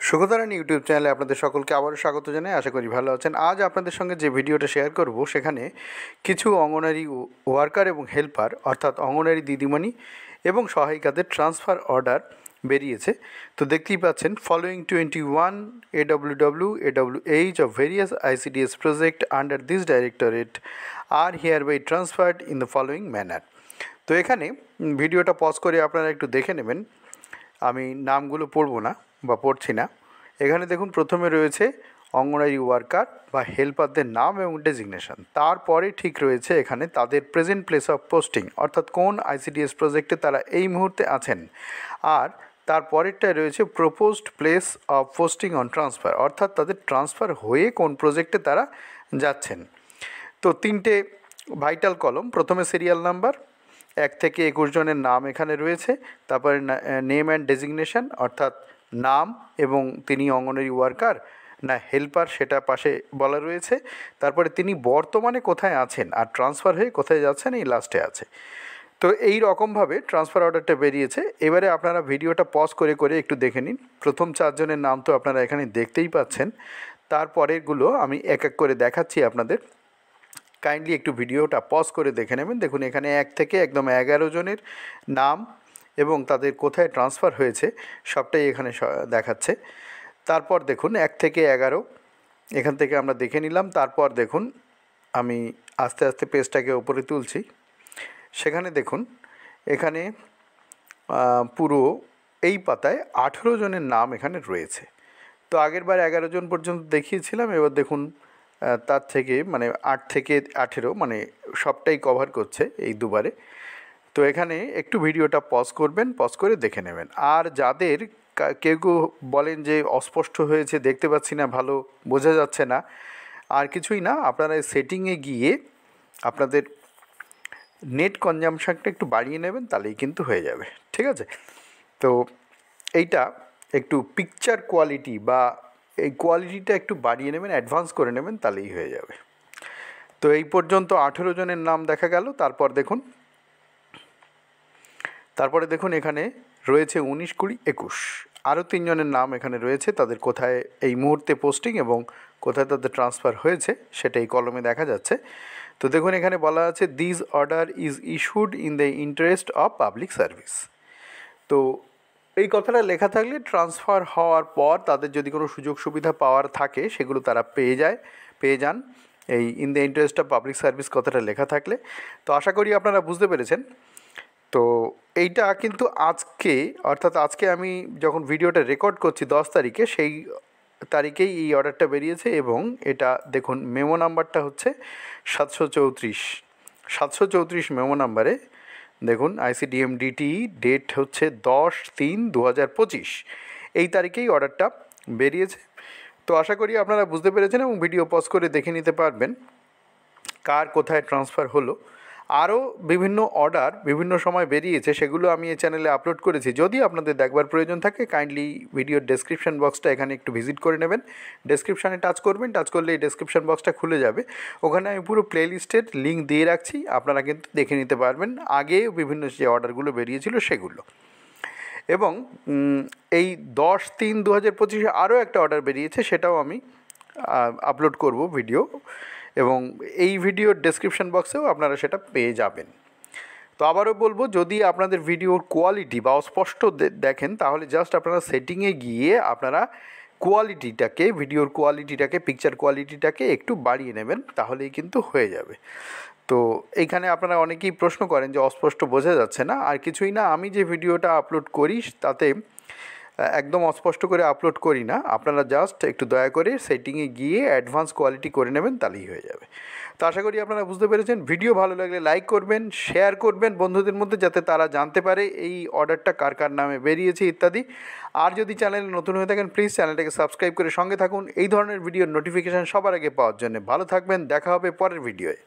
সুখতারান YouTube চ্যানেলে আপনাদের সকলকে আবারও স্বাগত জানাই। আশা করি ভালো আছেন। আজ আপনাদের সঙ্গে যে ভিডিওটা শেয়ার করব সেখানে কিছু অঙ্গনারী ওয়ার্কার এবং হেল্পার অর্থাৎ অঙ্গনারী দিদিমণি এবং সহায়িকাদের ট্রান্সফার অর্ডার বেরিয়েছে। তো দেখতেই পাচ্ছেন, following 21 AWWH of various ICDS project under this directorate are hereby transferred in the following manner। তো এখানে ভিডিওটা পজ করে আপনারা একটু দেখে নেবেন। আমি নামগুলো পড়ব না বা পড়ছি না। এখানে দেখুন, প্রথমে রয়েছে অঙ্গনারী ওয়ার্কার বা হেল্পারদের নাম এবং ডেজিগনেশন। তারপরে ঠিক রয়েছে এখানে তাদের প্রেজেন্ট প্লেস অফ পোস্টিং, অর্থাৎ কোন আইসিডিএস প্রজেক্টে তারা এই মুহূর্তে আছেন। আর তারপরেরটায় রয়েছে proposed place of posting on transfer, অর্থাৎ তাদের ট্রান্সফার হয়ে কোন প্রজেক্টে তারা যাচ্ছেন। তো তিনটে ভাইটাল কলম। প্রথমে সিরিয়াল নাম্বার, 1 থেকে 21 জনের নাম এখানে রয়েছে। তারপরে নেম অ্যান্ড ডেজিগনেশন, অর্থাৎ নাম এবং তিনি অঙ্গনারী ওয়ার্কার না হেল্পার সেটা পাশে বলা রয়েছে। তারপরে তিনি বর্তমানে কোথায় আছেন আর ট্রান্সফার হয়ে কোথায় যাচ্ছেন এই লাস্টে আছে। তো এই রকমভাবে ট্রান্সফার অর্ডারটা বেরিয়েছে। এবারে আপনারা ভিডিওটা পজ করে করে একটু দেখে নিন। প্রথম 4 জনের নাম তো আপনারা এখানে দেখতেই পাচ্ছেন। তারপরেরগুলো আমি এক এক করে দেখাচ্ছি আপনাদের। কাইন্ডলি একটু ভিডিওটা পজ করে দেখে নেবেন। দেখুন, এখানে 1 থেকে একদম 11 জনের নাম এবং তাদের কোথায় ট্রান্সফার হয়েছে সবটাই এখানে দেখাচ্ছে। তারপর দেখুন 1 থেকে 11 এখান থেকে আমরা দেখে নিলাম। তারপর দেখুন, আমি আস্তে আস্তে পেজটাকে ওপরে তুলছি। সেখানে দেখুন, এখানে পুরো এই পাতায় 18 জনের নাম এখানে রয়েছে। তো আগেরবার 11 জন পর্যন্ত দেখিয়েছিলাম। এবার দেখুন তার থেকে 8 থেকে 18 সবটাই কভার করছে এই দুবারে। তো এখানে একটু ভিডিওটা পজ করবেন, পজ করে দেখে নেবেন। আর যাদের কেউ কেউ বলেন যে অস্পষ্ট হয়েছে, দেখতে পাচ্ছি না, ভালো বোঝা যাচ্ছে না, আর কিছুই না, আপনারা সেটিংয়ে গিয়ে আপনাদের নেট কনজামশনটা একটু বাড়িয়ে নেবেন, তাহলেই কিন্তু হয়ে যাবে। ঠিক আছে? তো এইটা একটু পিকচার কোয়ালিটি বা এই কোয়ালিটিটা একটু বাড়িয়ে নেবেন, অ্যাডভান্স করে নেবেন, তাহলেই হয়ে যাবে। তো এই পর্যন্ত 18 জনের নাম দেখা গেল। তারপরে দেখুন এখানে রয়েছে 19, 20, 21 আরও 3 জনের নাম এখানে রয়েছে। তাদের কোথায় এই মুহূর্তে পোস্টিং এবং কোথায় তাদের ট্রান্সফার হয়েছে সেটা এই কলমে দেখা যাচ্ছে। তো দেখুন, এখানে বলা আছে this order is issued in the interest of public service. তো এই কথাটা লেখা থাকলে ট্রান্সফার হওয়ার পর তাদের যদি কোনো সুযোগ সুবিধা পাওয়ার থাকে সেগুলো তারা পেয়ে যান এই in the interest of public service কথাটা লেখা থাকলে। তো আশা করি আপনারা বুঝতে পেরেছেন। তো এইটা কিন্তু আজকে আমি যখন ভিডিওটা রেকর্ড করছি 10 তারিখে, সেই তারিখেই এই অর্ডারটা বেরিয়েছে। এবং এটা দেখুন, মেমো নাম্বারটা হচ্ছে 734 মেমো নাম্বারে দেখুন ICDMDT ডেট হচ্ছে 10/3/2025 এই তারিখেই অর্ডারটা বেরিয়েছে। তো আশা করি আপনারা বুঝতে পেরেছেন এবং ভিডিও পজ করে দেখে নিতে পারবেন কার কোথায় ট্রান্সফার হলো। আরও বিভিন্ন অর্ডার বিভিন্ন সময় বেরিয়েছে, সেগুলো আমি এই চ্যানেলে আপলোড করেছি। যদি আপনাদের দেখবার প্রয়োজন থাকে কাইন্ডলি ভিডিওর ডেসক্রিপশন বক্সটা এখানে একটু ভিজিট করে নেবেন। ডেসক্রিপশানে টাচ করবেন, টাচ করলে এই ডেসক্রিপশন বক্সটা খুলে যাবে। ওখানে আমি পুরো প্লেলিস্টের লিঙ্ক দিয়ে রাখছি, আপনারা কিন্তু দেখে নিতে পারবেন আগে বিভিন্ন যে অর্ডারগুলো বেরিয়েছিল সেগুলো। এবং এই 10/3/2025 আরও একটা অর্ডার বেরিয়েছে, সেটাও আমি আপলোড করব ভিডিও, এবং এই ভিডিওর ডেসক্রিপশন বক্সেও আপনারা সেটা পেয়ে যাবেন। তো আবারও বলবো, যদি আপনাদের ভিডিওর কোয়ালিটি বা অস্পষ্ট দেখেন তাহলে জাস্ট আপনারা সেটিংয়ে গিয়ে আপনারা ভিডিওর কোয়ালিটিটাকে, পিকচার কোয়ালিটিটাকে একটু বাড়িয়ে নেবেন, তাহলেই কিন্তু হয়ে যাবে। তো এইখানে আপনারা অনেকেই প্রশ্ন করেন যে অস্পষ্ট বোঝা যাচ্ছে না। আর কিছুই না, আমি যে ভিডিওটা আপলোড করি তাতে একদম অস্পষ্ট করে আপলোড করি না। আপনারা জাস্ট একটু দয়া করে সেটিংয়ে গিয়ে অ্যাডভান্স কোয়ালিটি করে নেবেন, তাহলেই হয়ে যাবে। তো আশা করি আপনারা বুঝতে পেরেছেন। ভিডিও ভালো লাগলে লাইক করবেন, শেয়ার করবেন বন্ধুদের মধ্যে, যাতে তারা জানতে পারে এই অর্ডারটা কার কার নামে বেরিয়েছে ইত্যাদি। আর যদি চ্যানেলে নতুন হয়ে থাকেন প্লিজ চ্যানেলটাকে সাবস্ক্রাইব করে সঙ্গে থাকুন এই ধরনের ভিডিওর নোটিফিকেশান সবার আগে পাওয়ার জন্য। ভালো থাকবেন, দেখা হবে পরের ভিডিওয়ে।